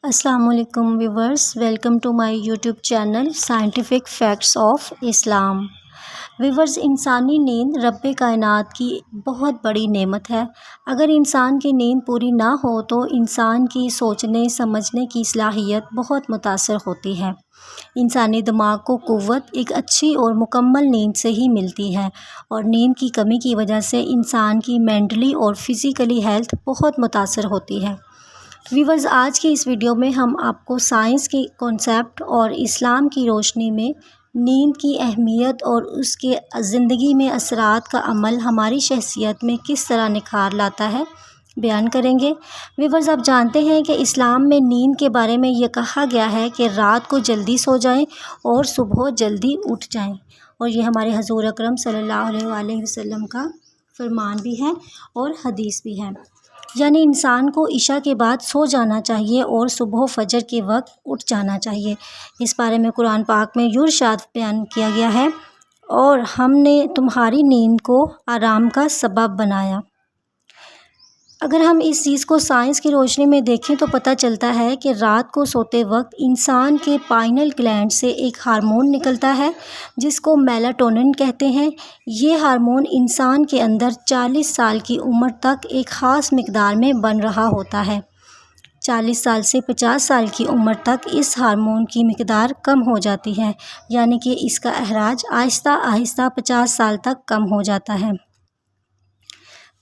السلام علیکم viewers, welcome to my YouTube channel scientific facts of Islam. Viewers, انسانی نیند رب کائنات کی بہت بڑی نعمت ہے۔ اگر انسان کی نیند پوری نہ ہو تو انسان کی سوچنے سمجھنے کی صلاحیت بہت متاثر ہوتی ہے۔ انسانی دماغ کو قوت ایک اچھی اور مکمل نیند سے ہی ملتی ہے، اور نیند کی کمی کی وجہ سے انسان کی مینٹلی اور فزیکلی ہیلتھ بہت متاثر ہوتی ہے۔ ویورز، آج کی اس ویڈیو میں ہم آپ کو سائنس کی کانسیپٹ اور اسلام کی روشنی میں نیند کی اہمیت اور اس کے زندگی میں اثرات کا عمل ہماری شخصیت میں کس طرح نکھار لاتا ہے بیان کریں گے۔ ویورز، آپ جانتے ہیں کہ اسلام میں نیند کے بارے میں یہ کہا گیا ہے کہ رات کو جلدی سو جائیں اور صبح جلدی اٹھ جائیں، اور یہ ہمارے حضور اکرم صلی اللہ علیہ وآلہ وسلم کا فرمان بھی ہے اور حدیث بھی ہے۔ یعنی انسان کو عشاء کے بعد سو جانا چاہیے اور صبح فجر کے وقت اٹھ جانا چاہیے۔ اس بارے میں قرآن پاک میں یوں ارشاد بیان کیا گیا ہے، اور ہم نے تمہاری نیند کو آرام کا سبب بنایا۔ اگر ہم اس چیز کو سائنس کی روشنی میں دیکھیں تو پتہ چلتا ہے کہ رات کو سوتے وقت انسان کے پائنل گلینڈ سے ایک ہارمون نکلتا ہے جس کو میلاٹونن کہتے ہیں۔ یہ ہارمون انسان کے اندر 40 سال کی عمر تک ایک خاص مقدار میں بن رہا ہوتا ہے۔ 40 سال سے 50 سال کی عمر تک اس ہارمون کی مقدار کم ہو جاتی ہے، یعنی کہ اس کا اخراج آہستہ آہستہ 50 سال تک کم ہو جاتا ہے۔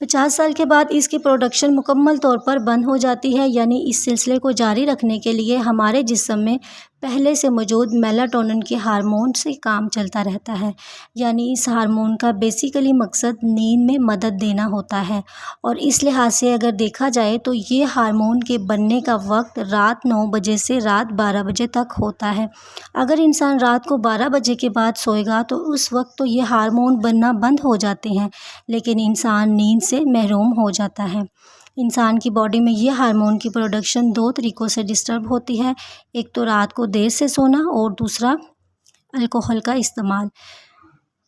50 سال کے بعد اس کی پروڈکشن مکمل طور پر بند ہو جاتی ہے، یعنی اس سلسلے کو جاری رکھنے کے لیے ہمارے جسم میں پہلے سے موجود میلاٹونن کے ہارمون سے کام چلتا رہتا ہے۔ یعنی اس ہارمون کا بیسیکلی مقصد نیند میں مدد دینا ہوتا ہے، اور اس لحاظ سے اگر دیکھا جائے تو یہ ہارمون کے بننے کا وقت رات 9 بجے سے رات 12 بجے تک ہوتا ہے۔ اگر انسان رات کو 12 بجے کے بعد سوئے گا تو اس وقت تو یہ ہارمون بننا بند ہو جاتے ہیں، لیکن انسان نیند سے محروم ہو جاتا ہے۔ انسان کی باڈی میں یہ ہارمون کی پروڈکشن 2 طریقوں سے ڈسٹرب ہوتی ہے، ایک تو رات کو دیر سے سونا اور دوسرا الکحل کا استعمال۔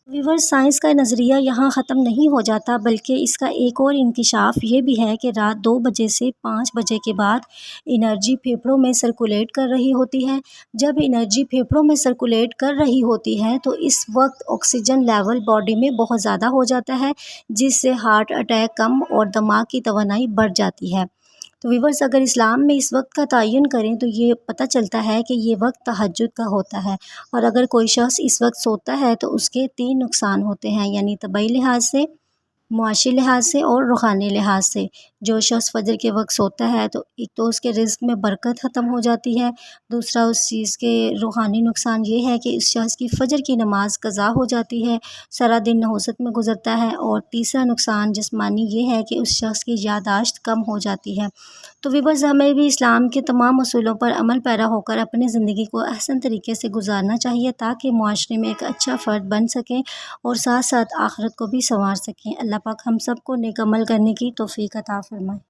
ویورز، سائنس کا نظریہ یہاں ختم نہیں ہو جاتا، بلکہ اس کا ایک اور انکشاف یہ بھی ہے کہ رات 2 بجے سے 5 بجے کے بعد انرجی پھیپھڑوں میں سرکولیٹ کر رہی ہوتی ہے۔ جب انرجی پھیپھڑوں میں سرکولیٹ کر رہی ہوتی ہے تو اس وقت آکسیجن لیول باڈی میں بہت زیادہ ہو جاتا ہے، جس سے ہارٹ اٹیک کم اور دماغ کی توانائی بڑھ جاتی ہے۔ تو ویورز، اگر اسلام میں اس وقت کا تعین کریں تو یہ پتہ چلتا ہے کہ یہ وقت تہجد کا ہوتا ہے، اور اگر کوئی شخص اس وقت سوتا ہے تو اس کے 3 نقصان ہوتے ہیں، یعنی طبعی لحاظ سے، معاشی لحاظ سے اور روحانی لحاظ سے۔ جو شخص فجر کے وقت سوتا ہے تو ایک تو اس کے رزق میں برکت ختم ہو جاتی ہے، دوسرا اس چیز کے روحانی نقصان یہ ہے کہ اس شخص کی فجر کی نماز قضا ہو جاتی ہے، سارا دن نحوست میں گزرتا ہے، اور تیسرا نقصان جسمانی یہ ہے کہ اس شخص کی یادداشت کم ہو جاتی ہے۔ تو ویورز، ہمیں بھی اسلام کے تمام اصولوں پر عمل پیرا ہو کر اپنی زندگی کو احسن طریقے سے گزارنا چاہیے، تاکہ معاشرے میں ایک اچھا فرد بن سکیں اور ساتھ ساتھ آخرت کو بھی سنوار سکیں۔ اللہ پاک ہم سب کو نیک عمل کرنے کی توفیق عطا فرمائے۔